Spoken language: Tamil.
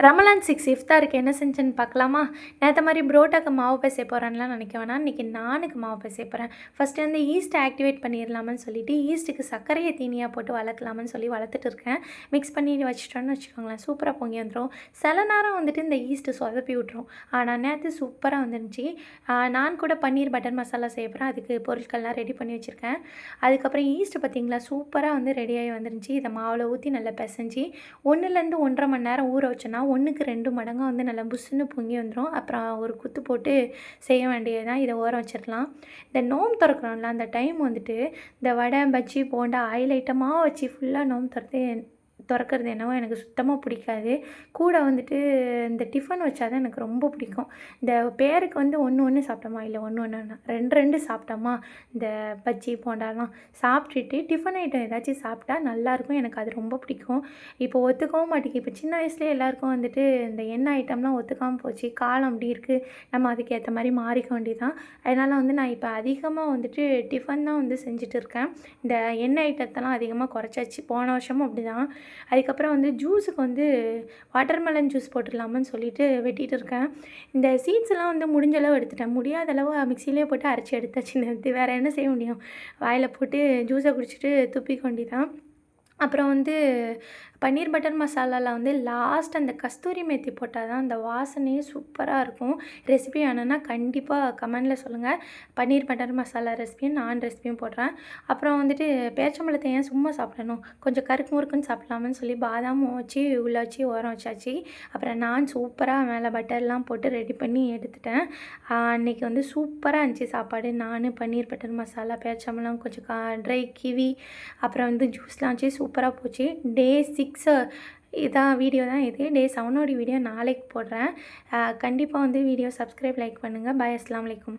ரமலான் 6 இஃப்தாருக்கு என்ன செஞ்சேன்னு பார்க்கலாமா? நேற்று மாதிரி புரோட்டாக்கு மாவு பிசைய போகிறேன்லாம் நினைக்க வேணாம். இன்றைக்கி நானுக்கு மாவு பிசைய போகிறேன். ஃபஸ்ட்டு வந்து ஈஸ்ட்டை ஆக்டிவேட் பண்ணிடலாமான்னு சொல்லிட்டு ஈஸ்ட்டுக்கு சர்க்கரையை தீனியாக போட்டு வளர்க்கலாமான்னு சொல்லி வளர்த்துட்டு இருக்கேன். மிக்ஸ் பண்ணி வச்சுட்டோன்னு வச்சுக்கோங்களேன், சூப்பராக பொங்கி வந்துடும். சில நேரம் வந்துட்டு இந்த ஈஸ்ட்டு சொதப்பி விட்ரும். ஆனால் நேற்று சூப்பராக வந்துருந்துச்சு. நான் கூட பன்னீர் பட்டர் மசாலா செய்ய போகிறேன். அதுக்கு பொருட்கள்லாம் ரெடி பண்ணி வச்சுருக்கேன். அதுக்கப்புறம் ஈஸ்ட்டு பார்த்திங்களா, சூப்பராக வந்து ரெடியாகி வந்துருந்துச்சு. இதை மாவில் ஊற்றி நல்லா பிசைஞ்சு 1லேருந்து 1.5 மணி நேரம் ஊற வச்சோன்னா 1க்கு 2 மடங்காக வந்து நல்லா புஷ்ஷுன்னு பொங்கி வந்துடும். அப்புறம் ஒரு குத்து போட்டு செய்ய வேண்டியது தான். இதை ஓரம் வச்சிடலாம். இந்த நோம்பு திறக்கிறோம்ல, அந்த டைம் வந்துட்டு இந்த வடை, பஜ்ஜி, போண்டா, ஆயில் ஐட்டமாக வச்சு ஃபுல்லாக நோம்பு திறக்கிறது என்னவோ எனக்கு சுத்தமாக பிடிக்காது. கூட வந்துட்டு இந்த டிஃபன் வச்சா தான் எனக்கு ரொம்ப பிடிக்கும். இந்த பேருக்கு வந்து ஒன்று சாப்பிட்டோமா, இல்லை ஒன்று 2 சாப்பிட்டோமா, இந்த பஜ்ஜி போண்டாலாம் சாப்பிட்டுட்டு டிஃபன் ஐட்டம் ஏதாச்சும் சாப்பிட்டா நல்லாயிருக்கும். எனக்கு அது ரொம்ப பிடிக்கும். இப்போ ஒத்துக்கவும் மாட்டேங்குது. இப்போ சின்ன வயசுலேயே எல்லாேருக்கும் வந்துட்டு இந்த எண்ணெய் ஐட்டம்லாம் ஒத்துக்காமல் போச்சு. காலம் அப்படி இருக்குது, நம்ம அதுக்கு ஏற்ற மாதிரி மாறிக்க வேண்டியதான். அதனால் வந்து நான் இப்போ அதிகமாக வந்துட்டு டிஃபன் தான் வந்து செஞ்சுட்டு இருக்கேன். இந்த எண்ணெய் ஐட்டத்தெல்லாம் அதிகமாக குறைச்சாச்சு. போன வருஷமும் அப்படி தான். அதுக்கப்புறம் வந்து ஜூஸுக்கு வந்து வாட்டர்மெலன் ஜூஸ் போட்டுடலாமான்னு சொல்லிட்டு வெட்டிகிட்டு இருக்கேன். இந்த சீட்ஸ்லாம் வந்து முடிஞ்ச அளவு எடுத்துட்டேன். முடியாத அளவு மிக்சியிலே போட்டு அரைச்சி எடுத்தாச்சு. வேறு என்ன செய்ய முடியும்? வாயில் போட்டு ஜூஸை குடிச்சிட்டு துப்பிக்க வேண்டியதான். அப்புறம் வந்து பன்னீர் பட்டர் மசாலாவில் வந்து லாஸ்ட் அந்த கஸ்தூரி மேத்தி போட்டால் தான் அந்த வாசனையே சூப்பராக இருக்கும். ரெசிபி வேணுன்னா கண்டிப்பாக கமெண்டில் சொல்லுங்கள். பன்னீர் பட்டர் மசாலா ரெசிபியும் நான் ரெசிபியும் போடுறேன். அப்புறம் வந்துட்டு பேரிச்சம்பழத்தை ஏன் சும்மா சாப்பிடணும், கொஞ்சம் கருக்கு முறுக்குன்னு சாப்பிடலாமான்னு சொல்லி பாதாமும் வச்சு உள்ளே வச்சு ஓரம் வச்சாச்சு. அப்புறம் நான் சூப்பராக மேலே பட்டர்லாம் போட்டு ரெடி பண்ணி எடுத்துட்டேன். அன்றைக்கி வந்து சூப்பராக இருந்துச்சு சாப்பாடு. நான் பன்னீர் பட்டர் மசாலா, பேரிச்சம்பழம், கொஞ்சம் ட்ரை கிவி, அப்புறம் வந்து ஜூஸ்லாம் வச்சு சூப்பராக போச்சு. டே 6 இதான் வீடியோ தான் இது. டே 7 வீடியோ நாளைக்கு போடுறேன். கண்டிப்பாக வந்து வீடியோ சப்ஸ்கிரைப், லைக் பண்ணுங்கள். பாய். அஸ்ஸலாமு அலைக்கும்.